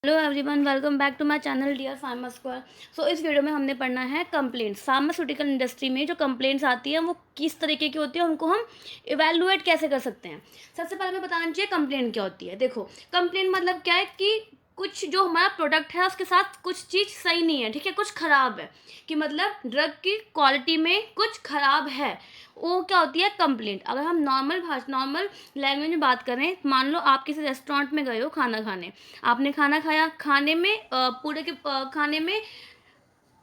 Hello everyone, welcome back to my channel dear Pharma Square. So इस video में हमने पढ़ना है कंप्लेंट्स। फार्मास्यूटिकल इंडस्ट्री में जो कंप्लेंट्स आती हैं वो किस तरीके की होती है, उनको हम इवेलुएट कैसे कर सकते हैं। सबसे पहले हमें बताना चाहिए कंप्लेंट क्या होती है। देखो, कंप्लेंट मतलब क्या है कि कुछ जो हमारा प्रोडक्ट है उसके साथ कुछ चीज़ सही नहीं है, ठीक है, कुछ ख़राब है, कि मतलब ड्रग की क्वालिटी में कुछ ख़राब है, वो क्या होती है कंप्लेंट। अगर हम नॉर्मल लैंग्वेज में बात करें, मान लो आप किसी रेस्टोरेंट में गए हो खाना खाने, आपने खाना खाया, खाने में खाने में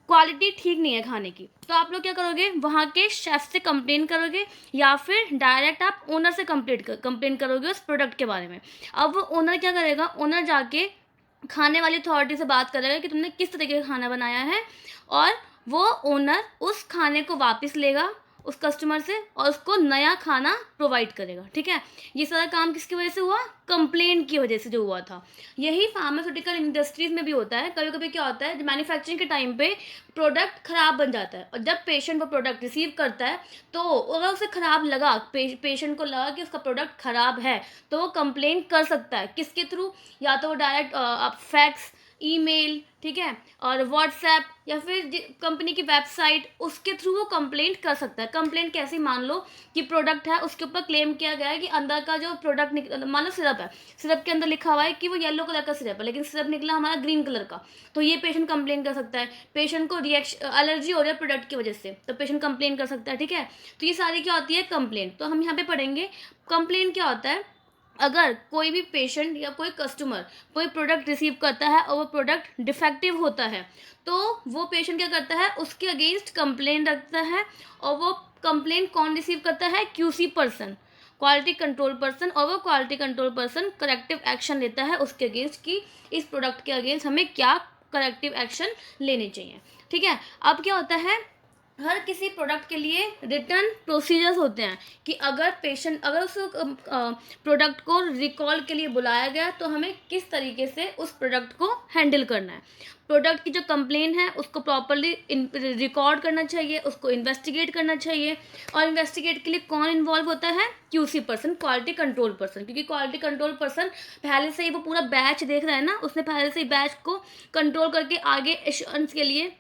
क्वालिटी ठीक नहीं है खाने की, तो आप लोग क्या करोगे, वहाँ के शेफ से कंप्लेन करोगे या फिर डायरेक्ट आप ओनर से कंप्लेन करोगे उस प्रोडक्ट के बारे में। अब वो ओनर क्या करेगा, ओनर जाके खाने वाली अथॉरिटी से बात करेगा कि तुमने किस तरीके का खाना बनाया है, और वो ओनर उस खाने को वापस लेगा उस कस्टमर से और उसको नया खाना प्रोवाइड करेगा। ठीक है, ये सारा काम किसकी वजह से हुआ, कंप्लेंट की वजह से जो हुआ था। यही फार्मास्यूटिकल इंडस्ट्रीज में भी होता है। कभी कभी क्या होता है, मैन्युफैक्चरिंग के टाइम पे प्रोडक्ट खराब बन जाता है, और जब पेशेंट वो प्रोडक्ट रिसीव करता है तो अगर उसे खराब लगा, पेशेंट को लगा कि उसका प्रोडक्ट खराब है, तो वो कंप्लेन कर सकता है। किसके थ्रू, या तो वो डायरेक्ट फैक्स, ईमेल, ठीक है, और व्हाट्सएप या फिर कंपनी की वेबसाइट, उसके थ्रू वो कंप्लेंट कर सकता है। कंप्लेंट कैसे, मान लो कि प्रोडक्ट है, उसके ऊपर क्लेम किया गया है कि अंदर का जो प्रोडक्ट मान लो सिरप है, सिरप के अंदर लिखा हुआ है कि वो येलो कलर का सिरप है, लेकिन सिरप निकला हमारा ग्रीन कलर का, तो ये पेशेंट कंप्लेन कर सकता है। पेशेंट को रिएक्शन एलर्जी हो रही है प्रोडक्ट की वजह से, तो पेशेंट कंप्लेन कर सकता है। ठीक है, तो ये सारी क्या होती है, कंप्लेंट। तो हम यहाँ पे पढ़ेंगे कंप्लेंट क्या होता है। अगर कोई भी पेशेंट या कोई कस्टमर कोई प्रोडक्ट रिसीव करता है और वो प्रोडक्ट डिफेक्टिव होता है, तो वो पेशेंट क्या करता है, उसके अगेंस्ट कंप्लेन रखता है, और वो कंप्लेन कौन रिसीव करता है, QC person, quality control person, और वो quality control person corrective action लेता है उसके अगेंस्ट कि इस प्रोडक्ट के अगेंस्ट हमें क्या करेक्टिव एक्शन लेने चाहिए। ठीक है, अब क्या होता है, हर किसी प्रोडक्ट के लिए रिटर्न प्रोसीजर्स होते हैं कि अगर उस प्रोडक्ट को रिकॉल के लिए बुलाया गया तो हमें किस तरीके से उस प्रोडक्ट को हैंडल करना है। प्रोडक्ट की जो कंप्लेन है उसको प्रॉपरली रिकॉर्ड करना चाहिए, उसको इन्वेस्टिगेट करना चाहिए, और इन्वेस्टिगेट के लिए कौन इन्वॉल्व होता है, QC person, quality control person, क्योंकि क्वालिटी कंट्रोल पर्सन पहले से ही वो पूरा बैच देख रहा है ना, उसने पहले से ही बैच को कंट्रोल करके आगे एश्योरेंस के लिए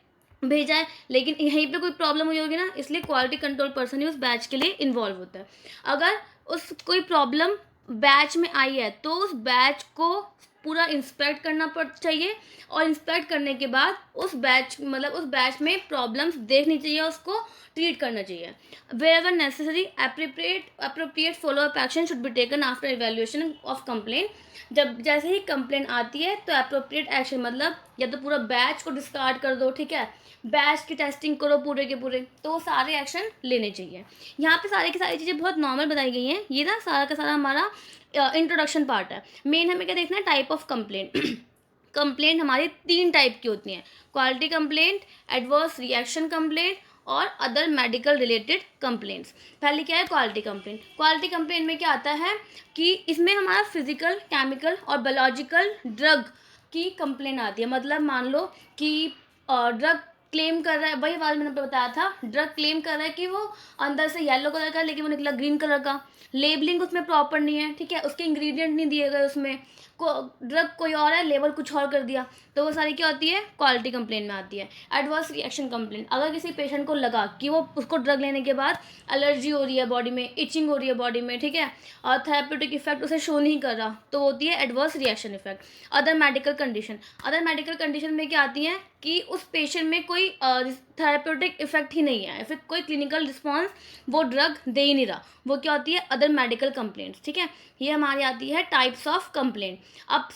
भेजा है, लेकिन यहीं पे कोई प्रॉब्लम हुई होगी ना, इसलिए क्वालिटी कंट्रोल पर्सन ही उस बैच के लिए इन्वॉल्व होता है। अगर उस कोई प्रॉब्लम बैच में आई है तो उस बैच को पूरा इंस्पेक्ट करना चाहिए, और इंस्पेक्ट करने के बाद उस बैच में प्रॉब्लम्स देखनी चाहिए, उसको ट्रीट करना चाहिए। Wherever necessary appropriate follow up action should be taken after evaluation of complain. जब जैसे ही कंप्लेन आती है तो अप्रोप्रिएट एक्शन मतलब या तो पूरा बैच को डिस्कार्ड कर दो, ठीक है, बैच की टेस्टिंग करो पूरे के पूरे, तो वो सारे एक्शन लेने चाहिए। यहाँ पे सारी की सारी चीज़ें बहुत नॉर्मल बताई गई हैं। ये ना सारा का सारा हमारा इंट्रोडक्शन पार्ट है। मेन हमें क्या देखना है, टाइप ऑफ कंप्लेंट। कंप्लेंट हमारी 3 टाइप की होती हैं, quality complaint, adverse reaction complaint और अदर मेडिकल रिलेटेड कंप्लेंट्स। पहले क्या है, क्वालिटी कंप्लेंट। क्वालिटी कंप्लेंट में क्या आता है कि इसमें हमारा फिजिकल, केमिकल और बायोलॉजिकल ड्रग की कंप्लेंट आती है। मतलब मान लो कि ड्रग क्लेम कर रहा है, वही बात मैंने बताया था, ड्रग क्लेम कर रहा है कि वो अंदर से येलो कलर का है लेकिन वो निकला ग्रीन कलर का, लेबलिंग उसमें प्रॉपर नहीं है, ठीक है, उसके इंग्रेडिएंट नहीं दिए गए, उसमें ड्रग कोई और है, लेबल कुछ और कर दिया, तो वो सारी क्या होती है, क्वालिटी कंप्लेंट में आती है। एडवर्स रिएक्शन कंप्लेंट, अगर किसी पेशेंट को लगा कि वो उसको ड्रग लेने के बाद एलर्जी हो रही है बॉडी में, इचिंग हो रही है बॉडी में, ठीक है, और थेरेप्यूटिक इफेक्ट उसे शो नहीं कर रहा, तो होती है adverse reaction effect. Other medical condition, other medical condition में क्या आती हैं कि उस पेशेंट में कोई थेरेप्यूटिक इफेक्ट ही नहीं है, फिर कोई क्लिनिकल रिस्पॉन्स वो ड्रग दे ही नहीं रहा, वो क्या होती है, अदर मेडिकल कंप्लेंट्स। ठीक है, ये हमारी आती है टाइप्स ऑफ कंप्लेंट। अब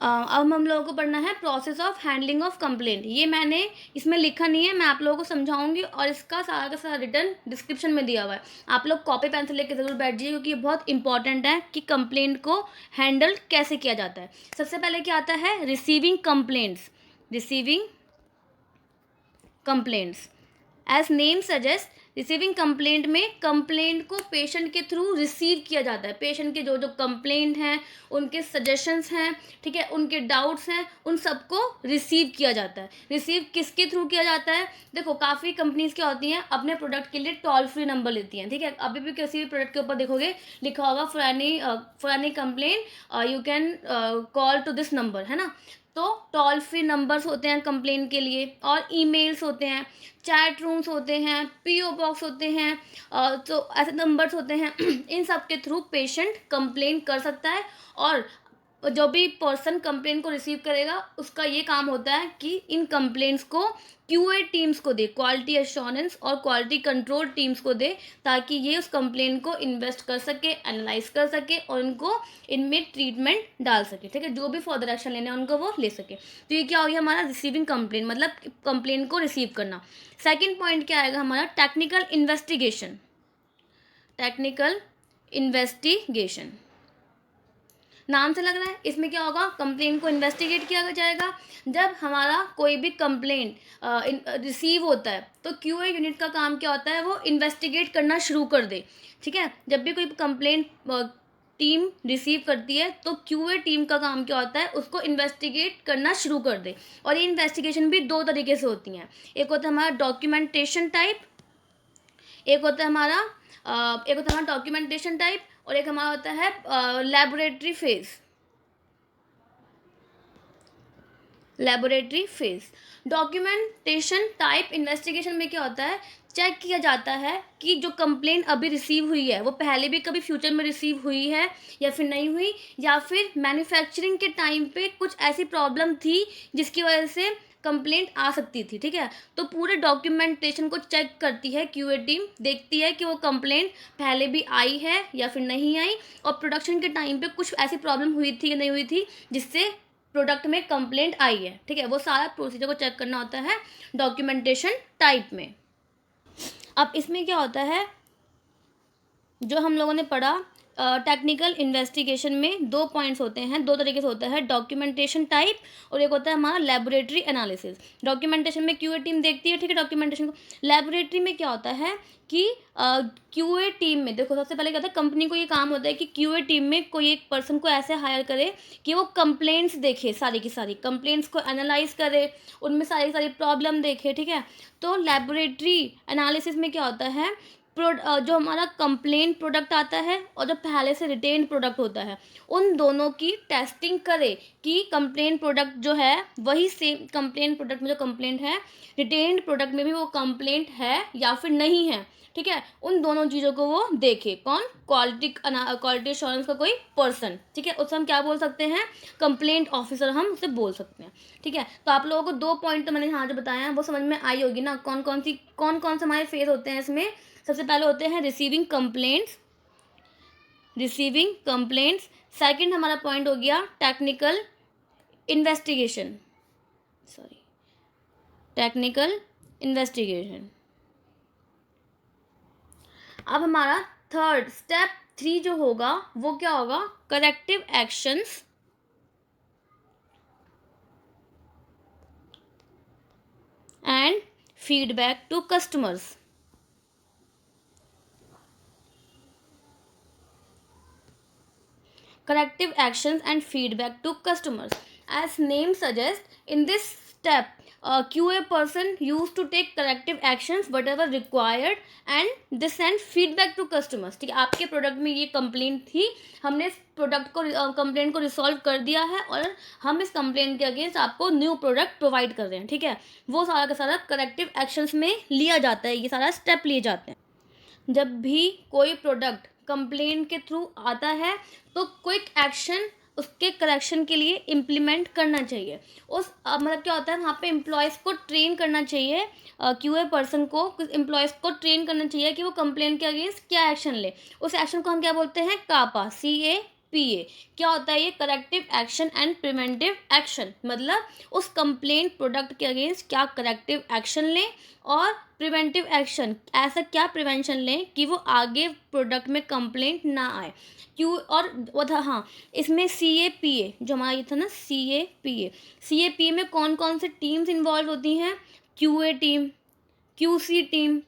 अब हम लोगों को पढ़ना है process of handling of complaint. ये मैंने इसमें लिखा नहीं है, मैं आप लोगों को समझाऊंगी, और इसका सारा का सारा रिटर्न डिस्क्रिप्शन में दिया हुआ है। आप लोग कॉपी पेंसिल लेके ज़रूर बैठ जाइए, क्योंकि ये बहुत इंपॉर्टेंट है कि कंप्लेंट को हैंडल कैसे किया जाता है। सबसे पहले क्या आता है, receiving complaints. As name suggests, receiving complaint में कंप्लेंट को पेशेंट के थ्रू रिसीव किया जाता है। पेशेंट के जो जो कंप्लेंट हैं, उनके सजेशंस हैं, ठीक है, उनके डाउट्स हैं, उन सबको रिसीव किया जाता है। रिसीव किसके थ्रू किया जाता है? देखो काफ़ी कंपनीज क्या होती हैं, अपने प्रोडक्ट के लिए टोल फ्री नंबर लेती हैं, ठीक है। अभी भी किसी भी प्रोडक्ट के ऊपर देखोगे लिखा होगा for any complaint you can call to this number, है ना। तो टोल फ्री नंबर्स होते हैं कंप्लेंट के लिए, और ईमेल्स होते हैं, चैट रूम्स होते हैं, पीओ बॉक्स होते हैं, तो ऐसे नंबर्स होते हैं। इन सब के थ्रू पेशेंट कंप्लेन कर सकता है, और जो भी पर्सन कंप्लेन को रिसीव करेगा उसका ये काम होता है कि इन कंप्लेंट्स को क्यूए टीम्स को दे, क्वालिटी एश्योरेंस और क्वालिटी कंट्रोल टीम्स को दे, ताकि ये उस कंप्लेंट को इन्वेस्ट कर सके, एनालाइज कर सके और उनको इनमें ट्रीटमेंट डाल सके, ठीक है। जो भी फर्दर एक्शन लेने हैं उनको वो ले सके। तो ये क्या हो गया हमारा रिसीविंग कंप्लेंट, मतलब कंप्लेंट को रिसीव करना। सेकेंड पॉइंट क्या आएगा हमारा? Technical investigation. टेक्निकल इन्वेस्टिगेशन नाम से लग रहा है, इसमें क्या होगा? कंप्लेंट को इन्वेस्टिगेट किया जाएगा। जब हमारा कोई भी कंप्लेंट रिसीव होता है तो क्यूए यूनिट का काम क्या होता है? वो इन्वेस्टिगेट करना शुरू कर दे, ठीक है। जब भी कोई कंप्लेंट टीम रिसीव करती है तो क्यूए टीम का काम क्या होता है? उसको इन्वेस्टिगेट करना शुरू कर दे। और ये इन्वेस्टिगेशन भी दो तरीके से होती हैं। एक होता है हमारा डॉक्यूमेंटेशन टाइप, एक होता है हमारा डॉक्यूमेंटेशन टाइप, और एक हमारा होता है laboratory phase. Laboratory phase documentation type investigation में क्या होता है? चेक किया जाता है कि जो कंप्लेंट अभी रिसीव हुई है वो पहले भी कभी फ्यूचर में रिसीव हुई है या फिर नहीं हुई, या फिर मैन्युफैक्चरिंग के टाइम पे कुछ ऐसी प्रॉब्लम थी जिसकी वजह से कंप्लेंट आ सकती थी, ठीक है। तो पूरे डॉक्यूमेंटेशन को चेक करती है क्यूए टीम, देखती है कि वो कंप्लेंट पहले भी आई है या फिर नहीं आई, और प्रोडक्शन के टाइम पे कुछ ऐसी प्रॉब्लम हुई थी या नहीं हुई थी जिससे प्रोडक्ट में कंप्लेंट आई है, ठीक है। वो सारा प्रोसीजर को चेक करना होता है डॉक्यूमेंटेशन टाइप में। अब इसमें क्या होता है, जो हम लोगों ने पढ़ा टेक्निकल इन्वेस्टिगेशन में दो पॉइंट्स होते हैं, दो तरीके से होता है, डॉक्यूमेंटेशन टाइप और एक होता है हमारा लेबोरेटरी एनालिसिस। डॉक्यूमेंटेशन में क्यूए टीम देखती है, ठीक है, डॉक्यूमेंटेशन को। लेबोरेटरी में क्या होता है कि क्यूए टीम में देखो सबसे पहले क्या होता है, कंपनी को ये काम होता है कि क्यूए टीम में कोई एक पर्सन को ऐसे हायर करे कि वो कंप्लेंट्स देखे, सारी की सारी कंप्लेंट्स को एनालाइज करे, उनमें सारी की सारी प्रॉब्लम देखे, ठीक है। तो लेबोरेटरी एनालिसिस में क्या होता है, जो हमारा कंप्लेंट प्रोडक्ट आता है और जो पहले से रिटेन प्रोडक्ट होता है, उन दोनों की टेस्टिंग करे कि कंप्लेंट प्रोडक्ट जो है वही सेम कंप्लेंट प्रोडक्ट में जो कंप्लेंट है रिटेन्ड प्रोडक्ट में भी वो कंप्लेंट है या फिर नहीं है, ठीक है। उन दोनों चीज़ों को वो देखे। कौन? क्वालिटी एश्योरेंस का कोई पर्सन, ठीक है, उससे हम क्या बोल सकते हैं? कंप्लेंट ऑफिसर हम उसे बोल सकते हैं, ठीक है। तो आप लोगों को दो पॉइंट तो मैंने यहाँ जो बताया है वो समझ में आई होगी ना, कौन कौन से हमारे फेज होते हैं इसमें। सबसे पहले होते हैं रिसीविंग कंप्लेंट्स। सेकंड हमारा पॉइंट हो गया टेक्निकल इन्वेस्टिगेशन, अब हमारा थर्ड स्टेप 3 जो होगा वो क्या होगा? Corrective actions and feedback to customers. Corrective actions and feedback to customers. As name suggests, in this step, a QA person used to take corrective actions whatever required and they send feedback to customers. ठीक है, आपके product में ये complaint थी, हमने इस product को complaint को रिसॉल्व कर दिया है और हम इस कंप्लेंट के अगेंस्ट आपको न्यू प्रोडक्ट प्रोवाइड कर रहे हैं, ठीक है। वो सारा का सारा करेक्टिव एक्शंस में लिया जाता है, ये सारा स्टेप लिए जाते हैं। जब भी कोई प्रोडक्ट कंप्लेंट के थ्रू आता है तो क्विक एक्शन उसके करेक्शन के लिए इम्प्लीमेंट करना चाहिए। उस मतलब क्या होता है, वहाँ पे एम्प्लॉयज़ को ट्रेन करना चाहिए, क्यूए पर्सन को एम्प्लॉयज़ को ट्रेन करना चाहिए कि वो कंप्लेंट के अगेंस्ट क्या एक्शन ले। उस एक्शन को हम क्या बोलते हैं? कापा, CAPA। क्या होता है ये? Corrective action and preventive action. मतलब उस कंप्लेंट प्रोडक्ट के अगेंस्ट क्या करेक्टिव एक्शन लें और प्रिवेंटिव एक्शन ऐसा क्या प्रिवेंशन लें कि वो आगे प्रोडक्ट में कंप्लेंट ना आए। क्यों? और वो था, हाँ, इसमें CAPA जो हमारा ये था ना, CAPA में कौन कौन से टीम्स इन्वॉल्व होती हैं? QA team, QC team,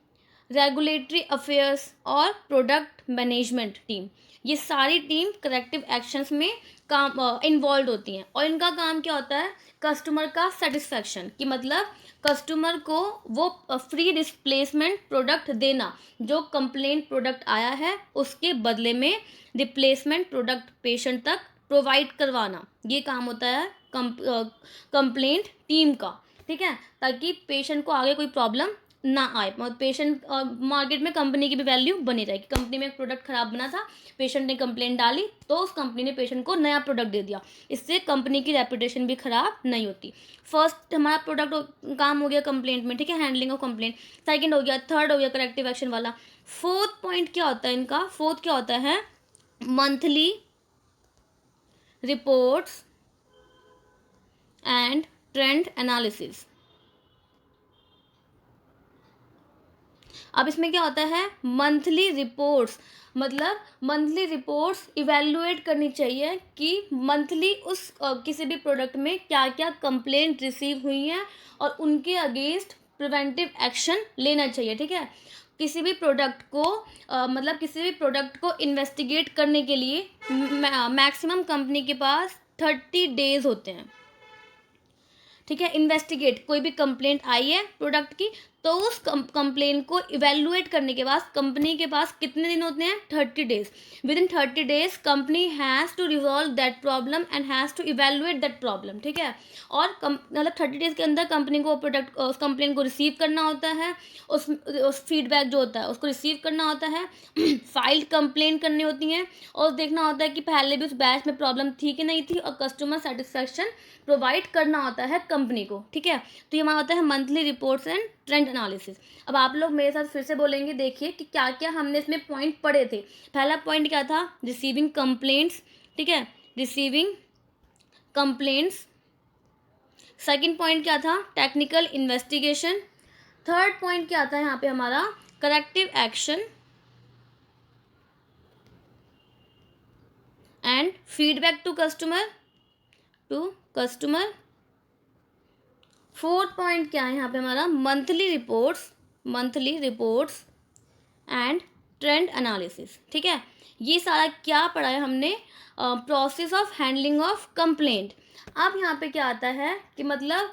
regulatory affairs और प्रोडक्ट मैनेजमेंट टीम, ये सारी टीम करेक्टिव एक्शंस में काम इन्वॉल्व होती हैं। और इनका काम क्या होता है, कस्टमर का सेटिस्फैक्शन, कि मतलब कस्टमर को वो फ्री रिप्लेसमेंट प्रोडक्ट देना, जो कंप्लेंट प्रोडक्ट आया है उसके बदले में रिप्लेसमेंट प्रोडक्ट पेशेंट तक प्रोवाइड करवाना, ये काम होता है कंप्लेंट टीम का। ठीक है, ताकि पेशेंट को आगे कोई प्रॉब्लम ना आए, और पेशेंट मार्केट में कंपनी की भी वैल्यू बनी रहे, कि कंपनी में एक प्रोडक्ट खराब बना था, पेशेंट ने कंप्लेंट डाली तो उस कंपनी ने पेशेंट को नया प्रोडक्ट दे दिया, इससे कंपनी की रेपुटेशन भी खराब नहीं होती। फर्स्ट हमारा प्रोडक्ट काम हो गया कंप्लेंट में, ठीक है, हैंडलिंग ऑफ कंप्लेंट। सेकंड हो गया, थर्ड हो गया करेक्टिव एक्शन वाला। फोर्थ पॉइंट क्या होता है इनका, फोर्थ क्या होता है, monthly reports and trend analysis. अब इसमें क्या होता है, मंथली रिपोर्ट्स, मतलब मंथली रिपोर्ट्स इवैल्यूएट करनी चाहिए कि मंथली उस किसी भी प्रोडक्ट में क्या क्या कंप्लेंट रिसीव हुई हैं और उनके अगेंस्ट प्रिवेंटिव एक्शन लेना चाहिए। ठीक है, किसी भी प्रोडक्ट को मतलब किसी भी प्रोडक्ट को इन्वेस्टिगेट करने के लिए मैक्सिमम कंपनी के पास 30 डेज होते हैं। ठीक है, इन्वेस्टिगेट, कोई भी कंप्लेंट आई है प्रोडक्ट की, तो उस कंप्लेंट को इवेल्युएट करने के बाद कंपनी के पास कितने दिन होते हैं, 30 days. Within 30 days company has to resolve that problem and has to evaluate that problem. ठीक है, और मतलब 30 डेज के अंदर कंपनी को प्रोडक्ट उस कंप्लेंट को रिसीव करना होता है, उस फीडबैक जो होता है उसको रिसीव करना होता है, फाइल कंप्लेंट करनी होती हैं, और देखना होता है कि पहले भी उस बैच में प्रॉब्लम थी कि नहीं थी, और कस्टमर सेटिस्फैक्शन प्रोवाइड करना होता है कंपनी को। ठीक है, तो ये हमारा होता है monthly reports and trend analysis. अब आप लोग मेरे साथ फिर से बोलेंगे, देखिए कि क्या क्या हमने इसमें पॉइंट पढ़े थे। पहला पॉइंट क्या था, रिसीविंग कंप्लेंट्स। ठीक है, रिसीविंग कंप्लेंट्स। सेकंड पॉइंट क्या था, टेक्निकल इन्वेस्टिगेशन। थर्ड पॉइंट क्या था यहाँ पे हमारा, corrective action and feedback to customer. Fourth point क्या है यहाँ पे हमारा, monthly reports and trend analysis. ठीक है, ये सारा क्या पढ़ा है हमने, process of handling of complaint. अब यहाँ पे क्या आता है कि मतलब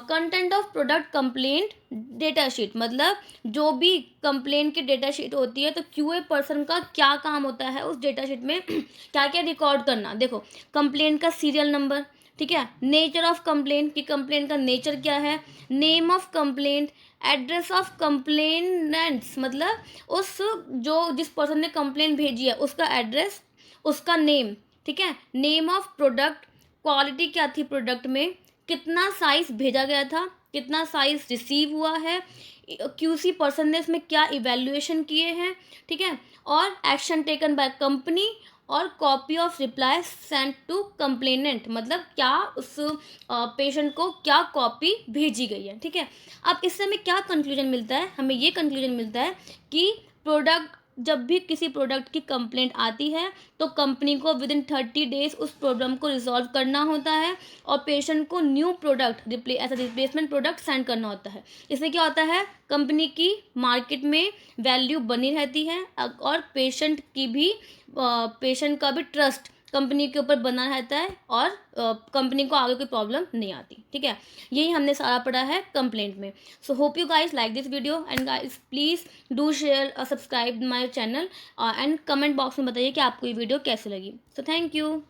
content of product complaint data sheet, मतलब जो भी कंप्लेंट की डेटा शीट होती है, तो क्यूए पर्सन का क्या काम होता है उस डेटा शीट में क्या क्या रिकॉर्ड करना। देखो, कंप्लेंट का सीरियल नंबर, ठीक है, नेचर ऑफ कंप्लेंट, कि कंप्लेंट का नेचर क्या है, name of complaint, address of complainants, मतलब उस जो जिस पर्सन ने कंप्लेंट भेजी है उसका एड्रेस, उसका नेम। ठीक है, नेम ऑफ प्रोडक्ट, क्वालिटी क्या थी प्रोडक्ट में, कितना साइज भेजा गया था, कितना साइज रिसीव हुआ है, क्यूसी पर्सन ने इसमें क्या इवैल्यूएशन किए हैं। ठीक है, और एक्शन टेकन बाय कंपनी, और copy of reply send to complainant, मतलब क्या उस पेशेंट को क्या कॉपी भेजी गई है। ठीक है, अब इससे हमें क्या कंक्लूजन मिलता है, हमें ये कंक्लूजन मिलता है कि प्रोडक्ट, जब भी किसी प्रोडक्ट की कंप्लेंट आती है तो कंपनी को विद इन 30 डेज उस प्रॉब्लम को रिजॉल्व करना होता है, और पेशेंट को new product as a replacement product send करना होता है। इससे क्या होता है, कंपनी की मार्केट में वैल्यू बनी रहती है, और पेशेंट का भी ट्रस्ट कंपनी के ऊपर बना रहता है, और कंपनी को आगे कोई प्रॉब्लम नहीं आती। ठीक है, यही हमने सारा पढ़ा है कंप्लेंट में। So hope you guys like this video, and guys please do share subscribe my channel, and comment box में बताइए कि आपको ये वीडियो कैसी लगी। So thank you.